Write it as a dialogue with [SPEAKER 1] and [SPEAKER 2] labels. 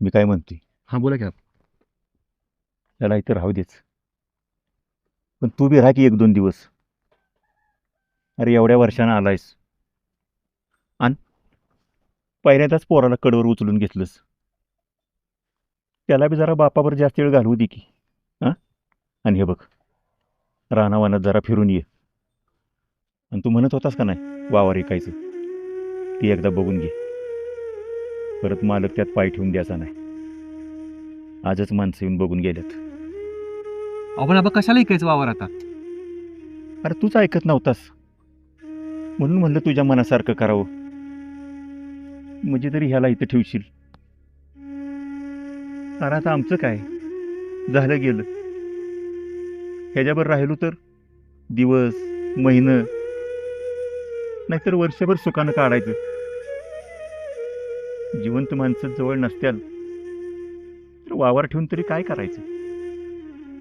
[SPEAKER 1] मी काय म्हणतोय,
[SPEAKER 2] हां, बोला की आप.
[SPEAKER 1] त्याला इथं राहू देच. पण तू बी राहा की 1-2 दिवस. अरे एवढ्या वर्षानं आलायस आणि पहिल्यांदाच पोराला कडवर उचलून घेतलंस. त्याला बी जरा बापावर जास्त वेळ घालवू दे की. हां, आणि हे बघ, रानावानात जरा फिरून ये. आणि तू म्हणत होतास का नाही वावर ऐकायचं, ती एकदा बघून घे. परत मालक त्यात पाय ठेवून द्यायचा नाही. आजच माणसं येऊन बघून गेल्यात.
[SPEAKER 2] अहो पण आबा कशाला ऐकायचं वावर आता?
[SPEAKER 1] अरे तूच ऐकत नव्हतास, म्हणून म्हणलं तुझ्या मनासारखं करावं. म्हणजे तरी ह्याला इथं ठेवशील. अरे आता आमचं काय, झालं गेलं. ह्याच्यावर राहिलो तर दिवस, महिनं, नाहीतर वर्षभर सुखानं काढायचं. जिवंत माणसं जवळ नसत्याल तर वावर ठेवून तरी काय करायचं.